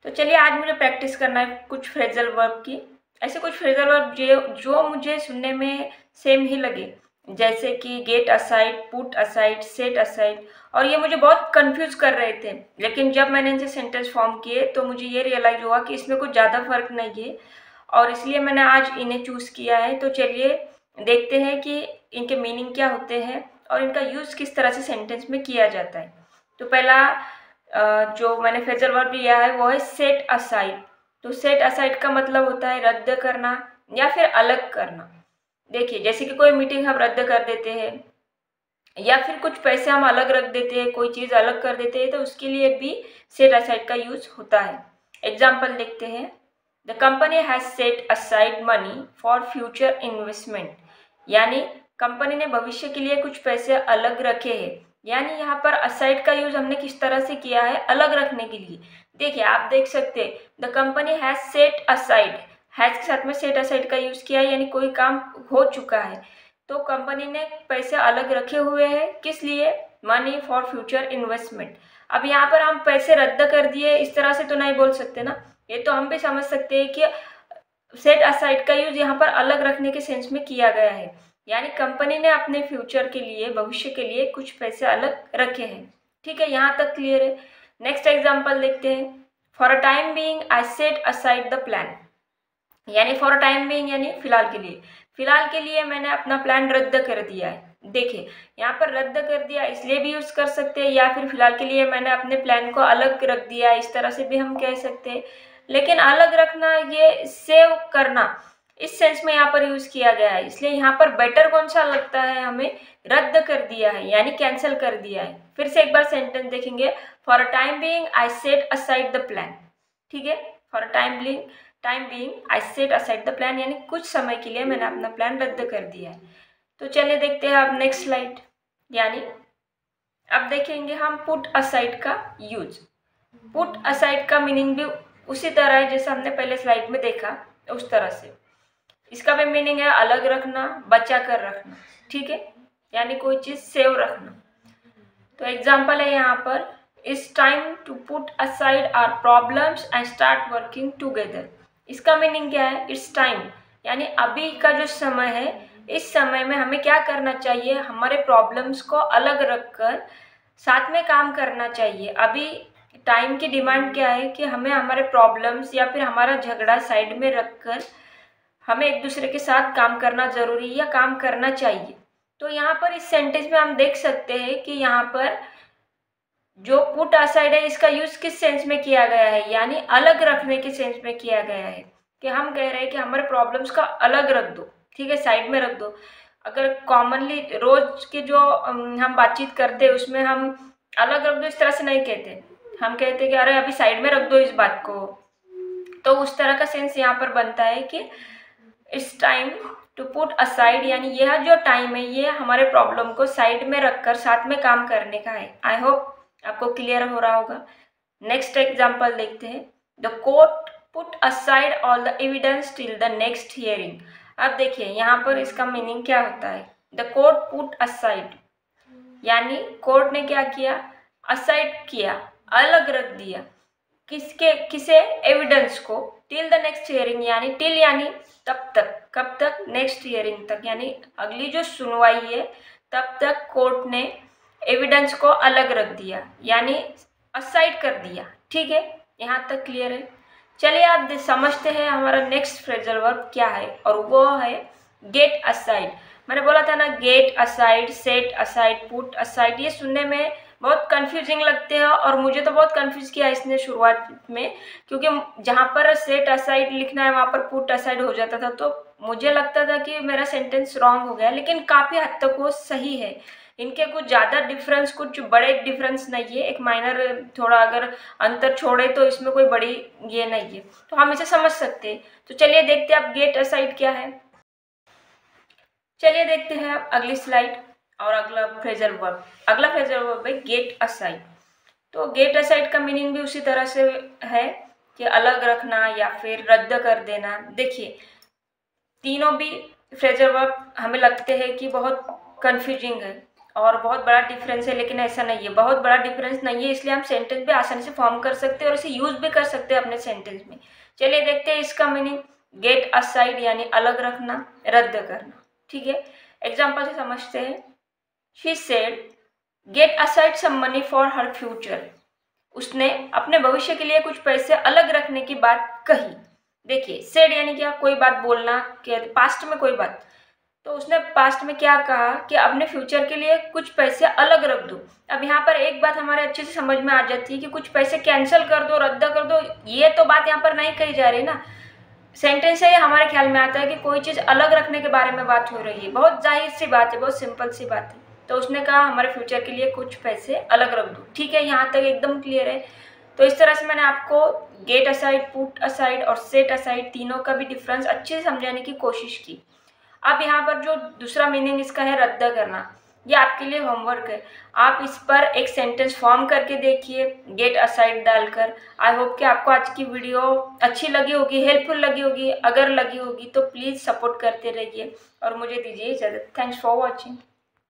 तो चलिए आज मुझे प्रैक्टिस करना है कुछ फ्रेजल वर्ब की। ऐसे कुछ फ्रेजल वर्ब जो मुझे सुनने में सेम ही लगे, जैसे कि get aside, put aside, set aside, और ये मुझे बहुत कंफ्यूज कर रहे थे। लेकिन जब मैंने इनसे सेंटेंस फॉर्म किए तो मुझे ये रियलाइज हुआ कि इसमें कुछ ज़्यादा फर्क नहीं है, और इसलिए मैंने आज इन्हें चूज़ किया है। तो चलिए देखते हैं कि इनके मीनिंग क्या होते हैं और इनका यूज़ किस तरह से सेंटेंस में किया जाता है। तो पहला जो मैंने फ्रेजल वर्ब लिया है वो है सेट असाइड। तो सेट असाइड का मतलब होता है रद्द करना या फिर अलग करना। देखिए, जैसे कि कोई मीटिंग हम रद्द कर देते हैं या फिर कुछ पैसे हम अलग रख देते हैं, कोई चीज़ अलग कर देते हैं, तो उसके लिए भी सेट असाइड का यूज होता है। एग्जाम्पल देखते हैं। The company has set aside money for future investment, यानी कंपनी ने भविष्य के लिए कुछ पैसे अलग रखे हैं। यानी यहाँ पर असाइड का यूज हमने किस तरह से किया है, अलग रखने के लिए। देखिए, आप देख सकते हैं the company has set aside, has के साथ में सेट असाइड का यूज किया है, यानी कोई काम हो चुका है तो कंपनी ने पैसे अलग रखे हुए हैं, किस लिए? Money for future investment. अब यहाँ पर हम पैसे रद्द कर दिए इस तरह से तो नहीं बोल सकते ना, ये तो हम भी समझ सकते हैं कि सेट असाइड का यूज यहाँ पर अलग रखने के सेंस में किया गया है, यानी कंपनी ने अपने फ्यूचर के लिए, भविष्य के लिए कुछ पैसे अलग रखे हैं। ठीक है, यहाँ तक क्लियर है। नेक्स्ट एग्जाम्पल देखते हैं। For a time being I set aside the plan, यानी फॉर अ टाइम बीइंग यानी फिलहाल के लिए मैंने अपना प्लान रद्द कर दिया है। देखिए, यहाँ पर रद्द कर दिया इसलिए भी यूज कर सकते हैं, या फिर फिलहाल के लिए मैंने अपने प्लान को अलग रख दिया, इस तरह से भी हम कह सकते हैं। लेकिन अलग रखना, ये सेव करना, इस सेंस में यहाँ पर यूज किया गया है, इसलिए यहाँ पर बेटर कौन सा लगता है हमें? रद्द कर दिया है, यानी कैंसिल कर दिया है। फिर से एक बार सेंटेंस देखेंगे। For a time being I set aside the plan. ठीक है, for a time being I set aside the plan, यानी कुछ समय के लिए मैंने अपना प्लान रद्द कर दिया है। तो चलिए देखते हैं अब नेक्स्ट स्लाइड। यानी अब देखेंगे हम पुट असाइड का यूज। पुट असाइड का मीनिंग भी उसी तरह है जैसे हमने पहले स्लाइड में देखा, उस तरह से इसका भी मीनिंग है अलग रखना, बचा कर रखना। ठीक है, यानी कोई चीज सेव रखना। तो एग्जाम्पल है यहाँ पर, it's time to put aside our problems and start working together. इसका मीनिंग क्या है? इट्स टाइम, यानी अभी का जो समय है, इस समय में हमें क्या करना चाहिए? हमारे प्रॉब्लम्स को अलग रखकर साथ में काम करना चाहिए। अभी टाइम की डिमांड क्या है कि हमें हमारे प्रॉब्लम्स या फिर हमारा झगड़ा साइड में रखकर हमें एक दूसरे के साथ काम करना जरूरी है या काम करना चाहिए। तो यहाँ पर इस सेंटेंस में हम देख सकते हैं कि यहाँ पर जो पुट असाइड है इसका यूज किस सेंस में किया गया है, यानी अलग रखने के सेंस में किया गया है। कि हम कह रहे हैं कि हमारे प्रॉब्लम्स का अलग रख दो, ठीक है, साइड में रख दो। अगर कॉमनली रोज के जो हम बातचीत करते हैं उसमें हम अलग रख दो इस तरह से नहीं कहते, हम कहते हैं कि अरे अभी साइड में रख दो इस बात को। तो उस तरह का सेंस यहाँ पर बनता है कि it's time to put aside, यानी यह जो टाइम है ये हमारे प्रॉब्लम को साइड में रखकर साथ में काम करने का है। आई होप आपको क्लियर हो रहा होगा। नेक्स्ट एग्जाम्पल देखते हैं। The court put aside all the evidence till the next hearing. अब देखिए यहाँ पर इसका मीनिंग क्या होता है। द कोर्ट पुट असाइड, यानी कोर्ट ने क्या किया? असाइड किया, अलग रख दिया। किसे? एविडेंस को। टिल द नेक्स्ट हियरिंग, यानी टिल यानी तब तक, कब तक? नेक्स्ट हियरिंग तक, यानी अगली जो सुनवाई है तब तक कोर्ट ने एविडेंस को अलग रख दिया, यानी असाइड कर दिया। ठीक है, यहाँ तक क्लियर है। चलिए आप समझते हैं हमारा नेक्स्ट फ्रेजल वर्ब क्या है, और वो है गेट असाइड। मैंने बोला था ना, get aside, set aside, put aside, ये सुनने में बहुत कंफ्यूजिंग लगते हैं, और मुझे तो बहुत कंफ्यूज किया इसने शुरुआत में, क्योंकि जहाँ पर सेट असाइड लिखना है वहाँ पर पुट असाइड हो जाता था, तो मुझे लगता था कि मेरा सेंटेंस रॉन्ग हो गया। लेकिन काफ़ी हद तक वो सही है, इनके कुछ ज़्यादा डिफरेंस, कुछ बड़े डिफरेंस नहीं है। एक माइनर थोड़ा अगर अंतर छोड़े तो इसमें कोई बड़ी ये नहीं है, तो हम इसे समझ सकते हैं। तो चलिए देखते हैं अब गेट असाइड क्या है। चलिए देखते हैं अब अगली स्लाइड और अगला फ्रेजल वर्ब। अगला फ्रेजल वर्ब है गेट असाइड। तो गेट असाइड का मीनिंग भी उसी तरह से है कि अलग रखना या फिर रद्द कर देना। देखिए, तीनों भी फ्रेजल वर्ब हमें लगते हैं कि बहुत कंफ्यूजिंग है, और बहुत बड़ा डिफरेंस है, लेकिन ऐसा नहीं है, बहुत बड़ा डिफरेंस नहीं है, इसलिए हम सेंटेंस भी आसानी से फॉर्म कर सकते हैं और इसे यूज भी कर सकते हैं अपने सेंटेंस में। चलिए देखते हैं इसका मीनिंग। गेट असाइड यानी अलग रखना, रद्द करना। ठीक है, एग्जाम्पल से समझते हैं। She said get aside some money for her future. उसने अपने भविष्य के लिए कुछ पैसे अलग रखने की बात कही। देखिए, सेड यानी क्या, कोई बात बोलना, पास्ट में कोई बात। तो उसने पास्ट में क्या कहा कि अपने फ्यूचर के लिए कुछ पैसे अलग रख दो। अब यहाँ पर एक बात हमारे अच्छे से समझ में आ जाती है कि कुछ पैसे कैंसिल कर दो, रद्द कर दो, ये तो बात यहाँ पर नहीं कही जा रही ना। सेंटेंस से हमारे ख्याल में आता है कि कोई चीज़ अलग रखने के बारे में बात हो रही है। बहुत जाहिर सी बात है, बहुत सिंपल सी बात है। तो उसने कहा हमारे फ्यूचर के लिए कुछ पैसे अलग रख दो। ठीक है, यहाँ तक एकदम क्लियर है। तो इस तरह से मैंने आपको गेट असाइड, पुट असाइड और सेट असाइड तीनों का भी डिफरेंस अच्छे से समझाने की कोशिश की। अब यहाँ पर जो दूसरा मीनिंग इसका है रद्द करना, ये आपके लिए होमवर्क है। आप इस पर एक सेंटेंस फॉर्म करके देखिए गेट असाइड डालकर। आई होप कि आपको आज की वीडियो अच्छी लगी होगी, हेल्पफुल लगी होगी। अगर लगी होगी तो प्लीज़ सपोर्ट करते रहिए और मुझे दीजिए इजाज़त। Thanks for watching.